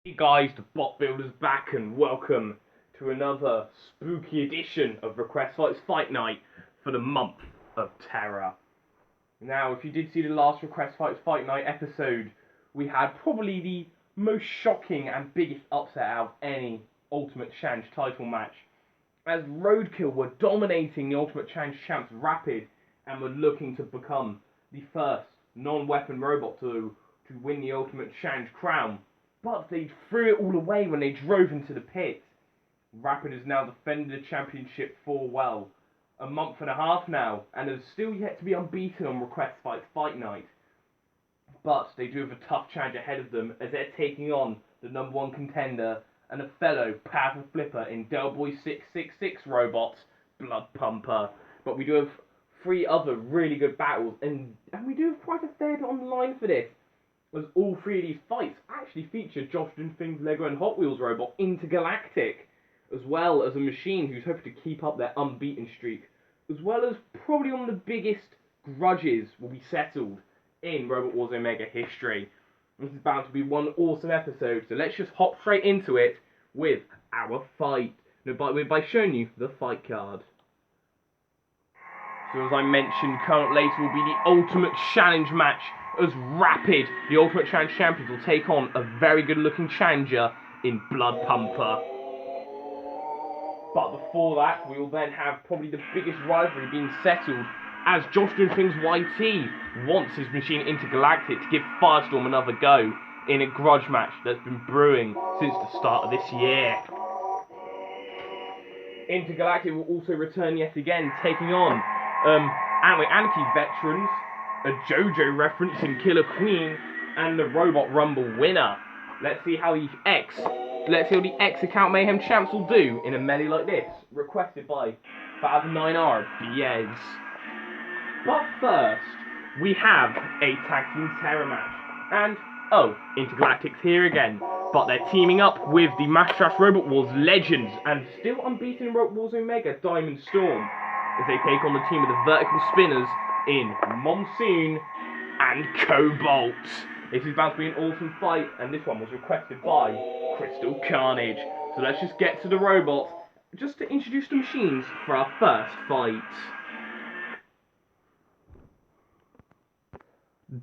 Hey guys, the bot builder's back and welcome to another spooky edition of Request Fights Fight Night for the month of terror. Now, if you did see the last Request Fights Fight Night episode, we had probably the most shocking and biggest upset out of any Ultimate Challenge title match, as Roadkill were dominating the Ultimate Challenge champs Rapid and were looking to become the first non-weapon robot to win the Ultimate Challenge crown. But they threw it all away when they drove into the pit. Rapid has now defended the championship for, well, a month and a half now, and is still yet to be unbeaten on Request Fight Fight Night. But they do have a tough challenge ahead of them, as they're taking on the number one contender and a fellow powerful flipper in Delboy 666 robot, Blood Pumper. But we do have three other really good battles, and we do have quite a fair bit on the line for this, as all three of these fights actually feature Josh Things Lego and Hot Wheels robot Intergalactic, as well as a machine who's hoping to keep up their unbeaten streak, as well as probably one of the biggest grudges will be settled in Robot Wars Omega history. This is bound to be one awesome episode, so let's just hop straight into it with our fight. No, by showing you the fight card. So as I mentioned, coming up later will be the Ultimate Challenge match, as Rapid, the Ultimate Challenge champions, will take on a very good looking challenger in Blood Pumper. But before that, we will then have probably the biggest rivalry being settled, as Josh Things YT wants his machine Intergalactic to give Firestorm another go in a grudge match that's been brewing since the start of this year. Intergalactic will also return yet again, taking on Anarchy veterans, a JoJo reference in Killer Queen, and the Robot Rumble winner. Let's see how the X account Mayhem champs will do in a melee like this, requested by 9R Diaz. But first, we have a tag team terror match, and Intergalactic's here again, but they're teaming up with the Master Trash Robot Wars legends and still unbeaten in Robot Wars Omega Diamond Storm, as they take on the team of the Vertical Spinners in Monsoon and Cobalt. This is bound to be an awesome fight, and this one was requested by Crystal Carnage. So let's just get to the robot, just to introduce the machines for our first fight.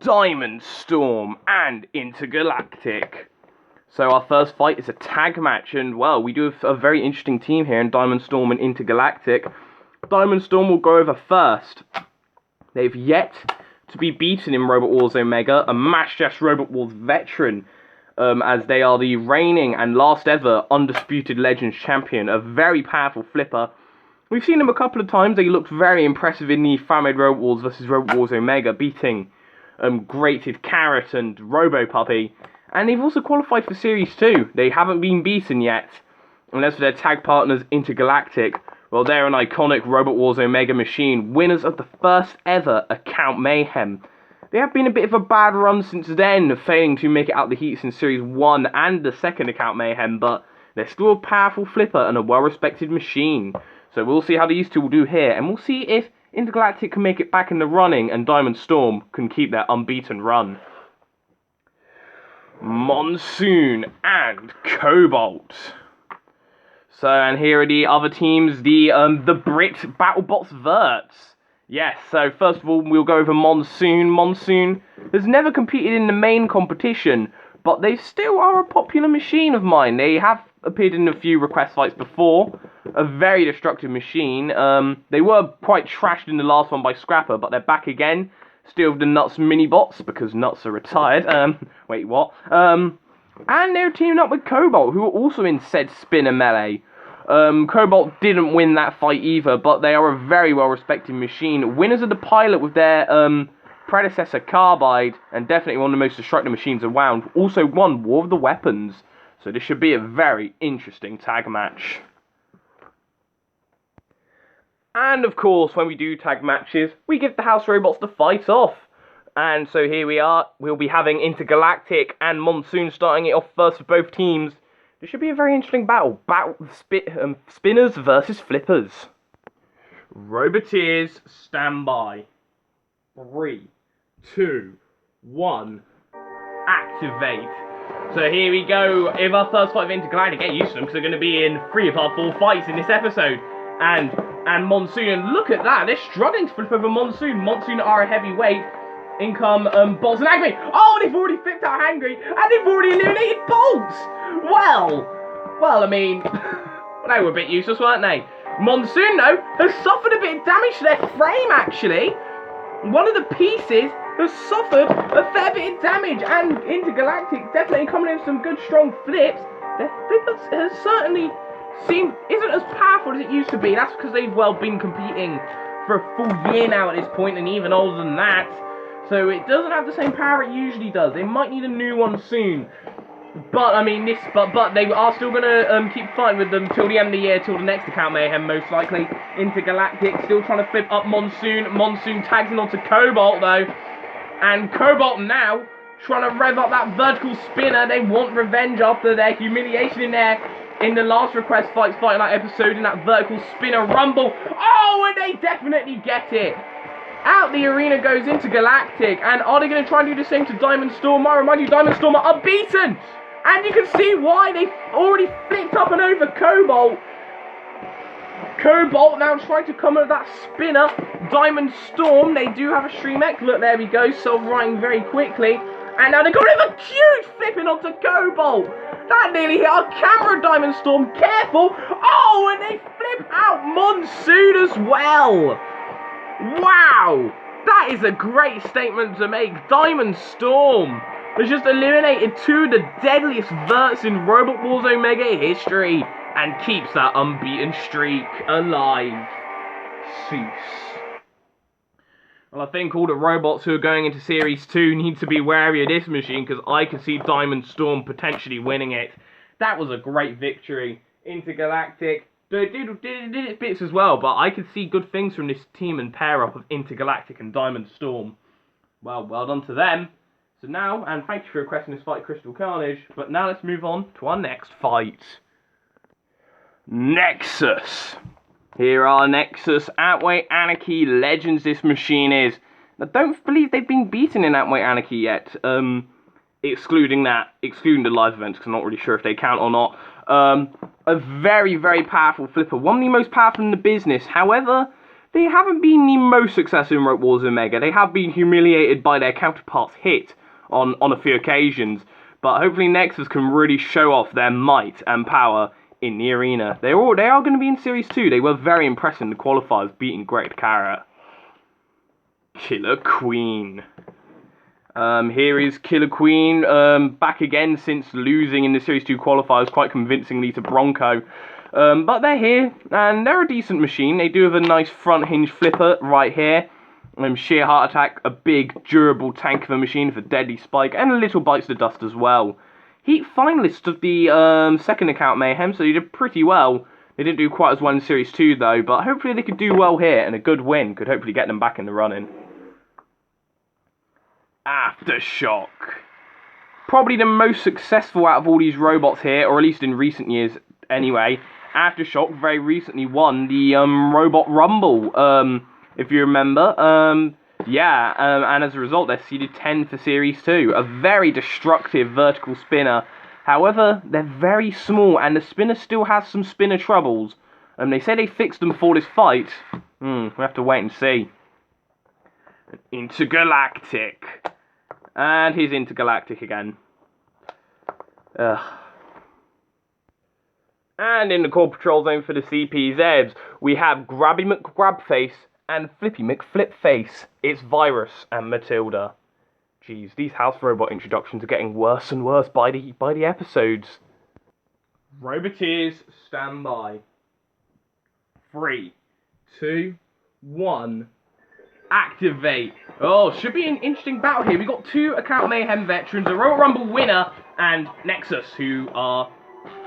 Diamond Storm and Intergalactic. So our first fight is a tag match, and well, we do have a very interesting team here in Diamond Storm and Intergalactic. Diamond Storm will go over first. They've yet to be beaten in Robot Wars Omega, a Master Dash Robot Wars veteran, as they are the reigning and last ever Undisputed Legends champion, a very powerful flipper. We've seen him a couple of times. They looked very impressive in the fan-made Robot Wars vs Robot Wars Omega, beating Grated Carrot and Robo Puppy. And they've also qualified for Series 2. They haven't been beaten yet. And as for their tag partners, Intergalactic, well, they're an iconic Robot Wars Omega machine, winners of the first ever Account Mayhem. They have been a bit of a bad run since then, failing to make it out the heats in Series 1 and the second Account Mayhem, but they're still a powerful flipper and a well-respected machine. So we'll see how these two will do here, and we'll see if Intergalactic can make it back in the running and Diamond Storm can keep their unbeaten run. Monsoon and Cobalt. So, and here are the other teams, the Brit BattleBots Verts. Yes, so first of all, we'll go over Monsoon. Monsoon has never competed in the main competition, but they still are a popular machine of mine. They have appeared in a few request fights before. A very destructive machine. They were quite trashed in the last one by Scrapper, but they're back again. Still with the Nuts mini-bots, because Nuts are retired. Wait, what? And they're teaming up with Cobalt, who are also in said spinner melee. Cobalt didn't win that fight either, but they are a very well-respected machine. Winners of the pilot with their predecessor Carbide, and definitely one of the most destructive machines around. Also won War of the Weapons. So this should be a very interesting tag match. And of course, when we do tag matches, we give the House Robots the fight off. And so here we are. We'll be having Intergalactic and Monsoon starting it off first for both teams. This should be a very interesting battle. Spinners versus Flippers. Roboteers, stand by. 3, 2, 1, activate. So here we go, in our first fight of Intergalactic. Get used to them, because they're going to be in 3 of our 4 fights in this episode. And Monsoon, and look at that, they're struggling to flip over Monsoon. Monsoon are a heavyweight. In come Bolts and Angry. Oh, they've already flipped out Angry, and they've already eliminated Bolts. Well, I mean, they were a bit useless, weren't they? Monsoon, though, has suffered a bit of damage to their frame, actually. One of the pieces has suffered a fair bit of damage, and Intergalactic definitely coming in with some good, strong flips. Their flip has certainly isn't as powerful as it used to be. That's because they've, well, been competing for a full year now at this point, and even older than that. So it doesn't have the same power it usually does. They might need a new one soon. But, I mean, but they are still going to keep fighting with them till the end of the year, till the next account Mayhem, most likely. Intergalactic still trying to flip up Monsoon. Monsoon tags in onto Cobalt, though. And Cobalt now trying to rev up that vertical spinner. They want revenge after their humiliation in the last request fight night episode in that vertical spinner rumble. Oh, and they definitely get it. Out the arena goes Intergalactic, and are they going to try and do the same to Diamond Storm? I remind you, Diamond Storm are unbeaten, and you can see why they've already flipped up and over Cobalt. Cobalt now trying to come at that spinner. Diamond Storm, they do have a stream X. Look, there we go, self-righting very quickly. And now they've got rid of a huge flipping onto Cobalt. That nearly hit our camera, Diamond Storm. Careful. Oh, and they flip out Monsoon as well. Wow. That is a great statement to make. Diamond Storm has just eliminated 2 of the deadliest verts in Robot Wars Omega history and keeps that unbeaten streak alive. Cease. Well, I think all the robots who are going into Series 2 need to be wary of this machine, because I can see Diamond Storm potentially winning it. That was a great victory. Intergalactic did its bits as well, but I could see good things from this team and pair-up of Intergalactic and Diamond Storm. Well done to them. So now, and thank you for requesting this fight, Crystal Carnage, but now let's move on to our next fight. Nexus. Here are Nexus, Outweight Anarchy Legends this machine is. I don't believe they've been beaten in Outweight Anarchy yet, excluding the live events, because I'm not really sure if they count or not. A very, very powerful flipper, one of the most powerful in the business. However, they haven't been the most successful in Rogue Wars Omega. They have been humiliated by their counterparts Hit on a few occasions, but hopefully Nexus can really show off their might and power in the arena. They are going to be in Series 2. They were very impressive in the qualifiers, beating Great Carrot. Killer Queen. Here is Killer Queen, back again since losing in the Series 2 qualifiers quite convincingly to Bronco. But they're here, and they're a decent machine. They do have a nice front hinge flipper right here. Sheer Heart Attack, a big, durable tank of a machine for Deadly Spike, and a little Bites the Dust as well. Heat finalists of the second account Mayhem, so they did pretty well. They didn't do quite as well in Series 2 though, but hopefully they could do well here, and a good win could hopefully get them back in the running. Aftershock. Probably the most successful out of all these robots here, or at least in recent years anyway. Aftershock very recently won the Robot Rumble, if you remember. And as a result, they're seeded 10 for Series 2. A very destructive vertical spinner. However, they're very small, and the spinner still has some spinner troubles. They say they fixed them for this fight. We'll have to wait and see. Intergalactic. And here's Intergalactic again. And in the core patrol zone for the CPZs, we have Grabby McGrabface and Flippy McFlipface. It's Virus and Matilda. Jeez, these house robot introductions are getting worse and worse by the episodes. Roboteers, stand by. 3, 2, 1. Activate. Oh, should be an interesting battle here. We've got 2 account Mayhem veterans, a Royal Rumble winner, and Nexus, who are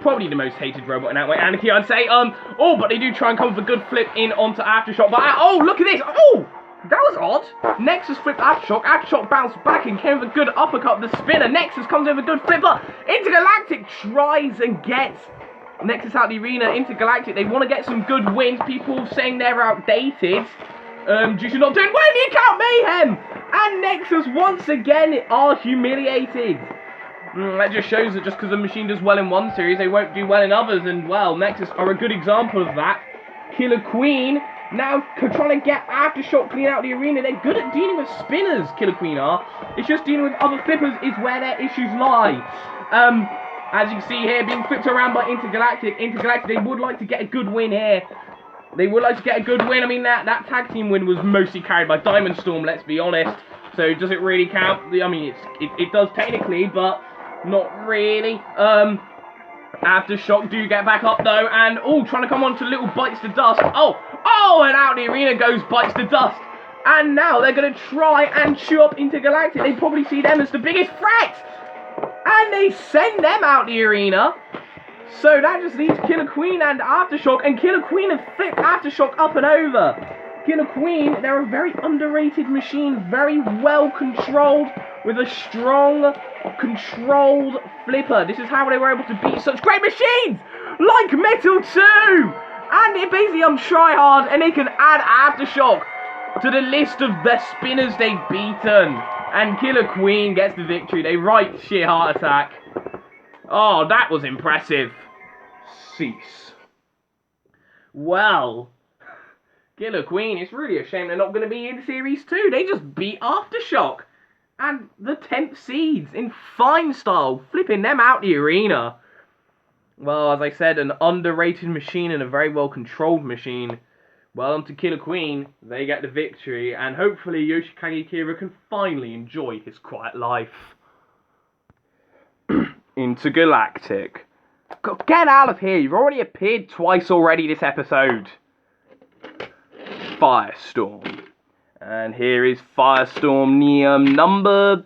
probably the most hated robot in Outweight Anarchy, I'd say. But they do try and come for a good flip in onto Aftershock. But, oh, look at this. Oh, that was odd. Nexus flipped Aftershock. Aftershock bounced back and came with a good uppercut. The spinner. Nexus comes in with a good flip. But Intergalactic tries and gets Nexus out of the arena. Intergalactic, they want to get some good wins. People saying they're outdated. Due to not doing well in the account Mayhem. And Nexus once again are humiliated. That just shows that just because the machine does well in one series, they won't do well in others, and well, Nexus are a good example of that. Killer Queen now trying to get Aftershock clean out the arena. They're good at dealing with spinners, Killer Queen are. It's just dealing with other flippers is where their issues lie. As you can see here, being flipped around by Intergalactic. Intergalactic, they would like to get a good win here. They would like to get a good win. I mean, that tag team win was mostly carried by Diamond Storm, let's be honest. So does it really count? I mean, it does technically, but not really. Aftershock do get back up though, and trying to come on to little Bites to Dust. And out the arena goes Bites to Dust. And now they're going to try and chew up Intergalactic. They probably see them as the biggest threat. And they send them out the arena. So that just leaves Killer Queen and Aftershock. And Killer Queen have flipped Aftershock up and over. Killer Queen, they're a very underrated machine. Very well controlled. With a strong, controlled flipper. This is how they were able to beat such great machines. Like Metal 2. And it basically try hard. And they can add Aftershock to the list of the spinners they've beaten. And Killer Queen gets the victory. They write sheer heart attack. Oh, that was impressive. Cease. Well, Killer Queen, it's really a shame they're not going to be in Series 2. They just beat Aftershock. And the 10th seeds in fine style, flipping them out the arena. Well, as I said, an underrated machine and a very well controlled machine. Well done to Killer Queen, they get the victory, and hopefully Yoshikage Kira can finally enjoy his quiet life. Intergalactic. Get out of here, you've already appeared twice already this episode. Firestorm. And here is Firestorm, the number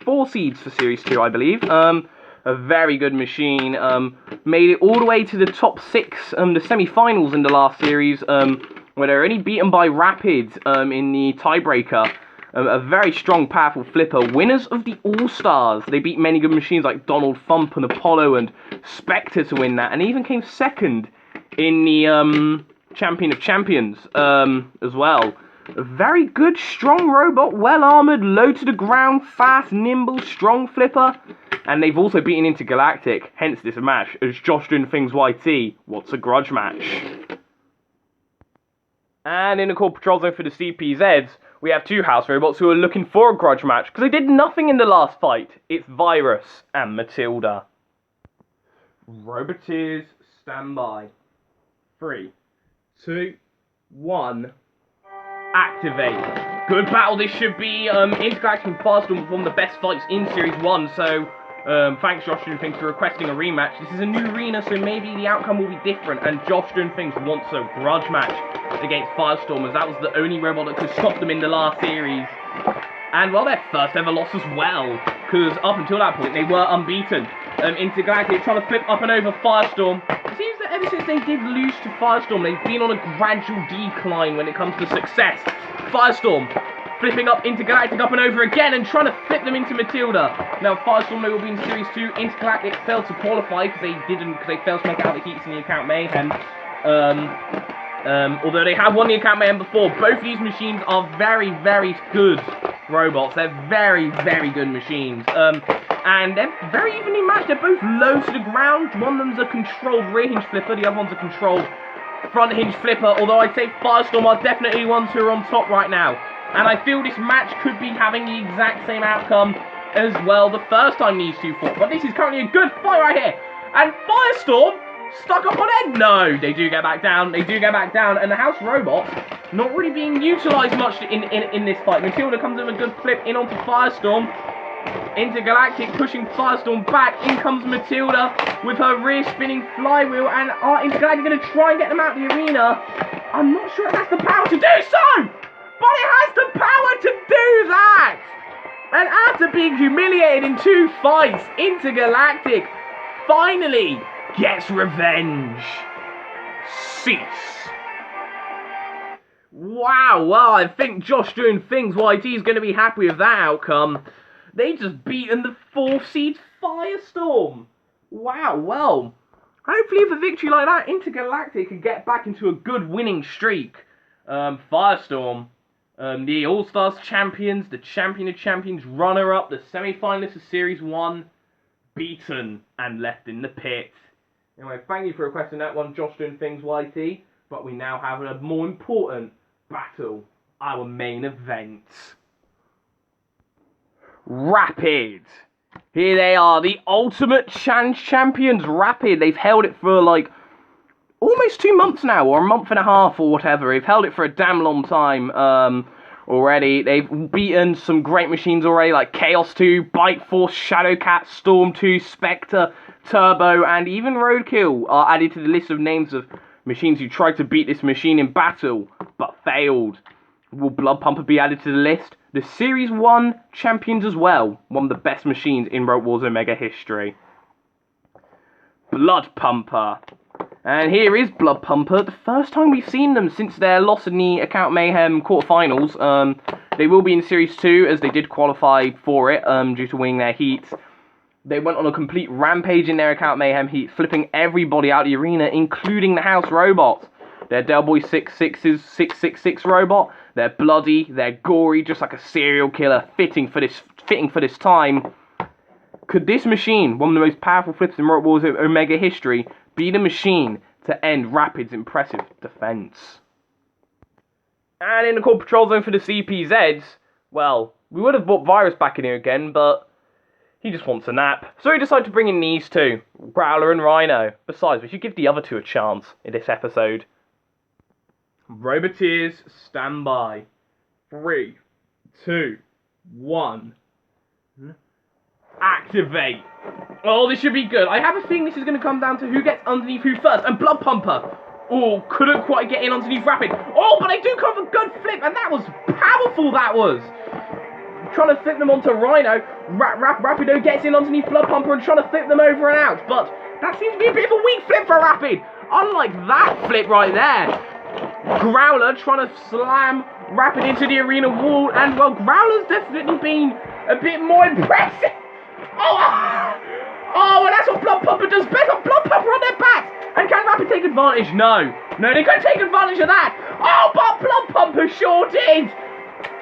4 seeds for Series 2, I believe. A very good machine. Made it all the way to the top 6, the semi-finals in the last series, where they're only beaten by Rapid in the tiebreaker. A very strong, powerful flipper. Winners of the All-Stars. They beat many good machines like Donald Thump and Apollo and Spectre to win that. And even came second in the Champion of Champions as well. A very good, strong robot, well-armoured, low to the ground, fast, nimble, strong flipper. And they've also beaten Intergalactic, hence this match, as Josh doing things YT. What's a grudge match? And in the core patrol zone for the CPZs, we have 2 house robots who are looking for a grudge match, because they did nothing in the last fight. It's Virus and Matilda. Roboteers, stand by. 3, 2, 1... activate. Good battle this should be. Intergalactic and Firestorm were one of the best fights in Series 1, so thanks Josh and Things for requesting a rematch. This is a new arena, so maybe the outcome will be different, and Josh and Things wants a grudge match against Firestorm, as that was the only robot that could stop them in the last series. And well, their first ever loss as well, because up until that point they were unbeaten. Intergalactic trying to flip up and over Firestorm. It seems that ever since they did lose to Firestorm, they've been on a gradual decline when it comes to success. Farstorm flipping up Intergalactic up and over again and trying to flip them into Matilda. Now Firestorm, they will be in Series 2. Intergalactic failed to qualify because they failed to make it out the heats in the Account Mayhem. Although they have won the Account Mayhem before, both of these machines are very, very good robots. They're very, very good machines. And they're very evenly matched. They're both low to the ground. One of them's a controlled rear hinge flipper, the other one's a controlled front hinge flipper. Although I'd say Firestorm are definitely ones who are on top right now. And I feel this match could be having the exact same outcome as well the first time these two fought. But this is currently a good fight right here. And Firestorm stuck up on it. No, they do get back down. They do get back down. And the House Robots not really being utilised much in this fight. Matilda comes with a good flip in onto Firestorm. Intergalactic pushing Firestorm back. In comes Matilda with her rear spinning flywheel. And are Intergalactic going to try and get them out of the arena? I'm not sure it has the power to do so! But it has the power to do that! And after being humiliated in 2 fights, Intergalactic finally gets revenge. Cease. Wow, well, I think Josh doing things YT is going to be happy with that outcome. They just beaten the 4th seed Firestorm. Wow, well, hopefully with a victory like that, Intergalactic can get back into a good winning streak. Firestorm, the All-Stars champions, the Champion of Champions runner-up, the semi-finalists of Series 1. beaten and left in the pit. Anyway, thank you for requesting that one, Josh doing things YT. But we now have a more important battle, our main event. Rapid. Here they are, the Ultimate Challenge Champions, Rapid. They've held it for like almost 2 months now, or a month and a half, or whatever. They've held it for a damn long time already. They've beaten some great machines already, like Chaos 2, Bite Force, Shadowcat, Storm 2, Spectre, Turbo, and even Roadkill are added to the list of names of machines who tried to beat this machine in battle, but failed. Will Blood Pumper be added to the list? The Series 1 champions as well, one of the best machines in Robot Wars Omega history. Blood Pumper. And here is Blood Pumper, the first time we've seen them since their loss in the Account Mayhem quarterfinals. They will be in Series 2, as they did qualify for it, due to winning their heats. They went on a complete rampage in their Account Mayhem heat, flipping everybody out of the arena, including the House robots. They're Del Boy 666 robot. They're bloody. They're gory, just like a serial killer, fitting for this time. Could this machine, one of the most powerful flips in Robot Wars Omega history, be the machine to end Rapid's impressive defense? And in the core patrol zone for the CPZs, well, we would have brought Virus back in here again, but he just wants a nap. So he decided to bring in these two, Growler and Rhino. Besides, we should give the other two a chance in this episode. Roboteers, stand by. 3, 2, 1. Activate. Oh, this should be good. I have a feeling this is going to come down to who gets underneath who first. And Blood Pumper. Oh, couldn't quite get in underneath Rapid. Oh, but I do come with a good flip. And that was powerful, that was. Trying to flip them onto Rhino. Rapido gets in underneath Blood Pumper and trying to flip them over and out. But that seems to be a bit of a weak flip for Rapid. Unlike that flip right there. Growler trying to slam Rapid into the arena wall. And, well, Growler's definitely been a bit more impressive. Oh, and that's what Blood Pumper does best. Blood Pumper on their backs. And can Rapid take advantage? No, they couldn't take advantage of that. Oh, but Blood Pumper sure did.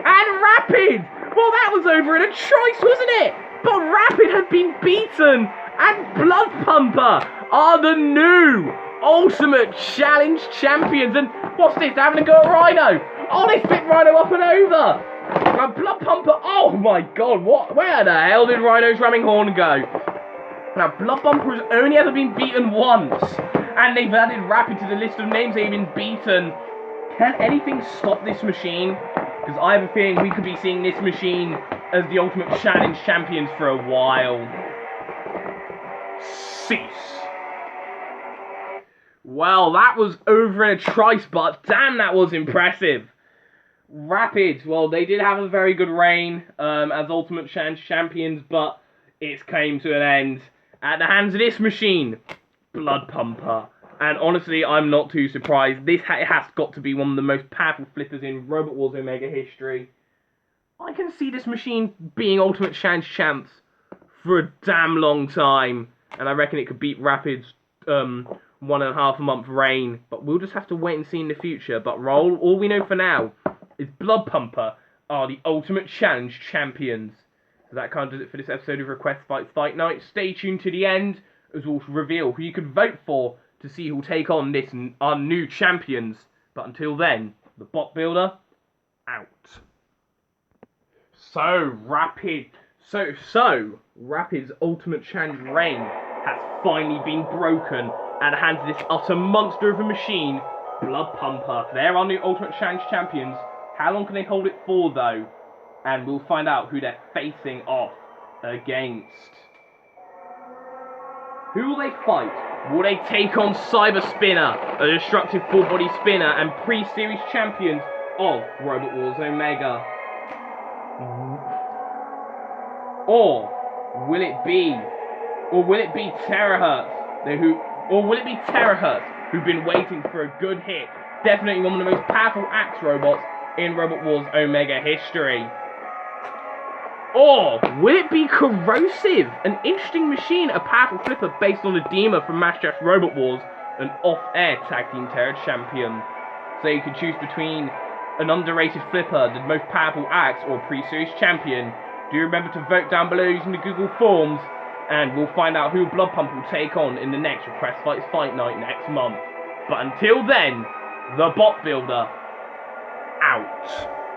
And Rapid, well, that was over in a trice, wasn't it? But Rapid had been beaten. And Blood Pumper are the new Ultimate Challenge Champions. And what's this? They're having a go at Rhino. Oh, they flip Rhino up and over. And Blood Pumper, oh my god, what? Where the hell did Rhino's ramming horn go? Now, Blood Pumper has only ever been beaten once, and they've added Rapid to the list of names they've been beaten. Can anything stop this machine? Because I have a feeling we could be seeing this machine as the Ultimate Challenge Champions for a while. Cease. Well, that was over in a trice, but damn, that was impressive. Rapid, well, they did have a very good reign as Ultimate Challenge Champions, but it came to an end at the hands of this machine, Blood Pumper. And honestly, I'm not too surprised. This has got to be one of the most powerful flippers in Robot Wars Omega history. I can see this machine being Ultimate Challenge Champs for a damn long time, and I reckon it could beat Rapid's 1.5 month reign, but we'll just have to wait and see in the future. But all we know for now is Blood Pumper are the Ultimate Challenge Champions. So that kind of does it for this episode of Request Fight Night. Stay tuned to the end as we'll reveal who you can vote for to see who will take on our new champions. But until then, the bot builder, out. So Rapid's Ultimate Challenge reign has finally been broken at the hands of this utter monster of a machine, Blood Pumper. They're our new Ultimate Challenge Champions. How long can they hold it for, though? And we'll find out who they're facing off against. Who will they fight? Will they take on Cyber Spinner, a destructive full-body spinner and pre-series champions of Robot Wars Omega? Or will it be Terahertz? Who've been waiting for a good hit? Definitely one of the most powerful axe robots in Robot Wars Omega history. Or will it be Corrosive, an interesting machine, a powerful flipper based on Edema from Masterchef's Robot Wars, an off-air tag team terror champion. So you can choose between an underrated flipper, the most powerful axe, or pre-series champion. Do remember to vote down below using the Google Forms. And we'll find out who Blood Pump will take on in the next Request Fights Fight Night next month. But until then, the Bot Builder, out.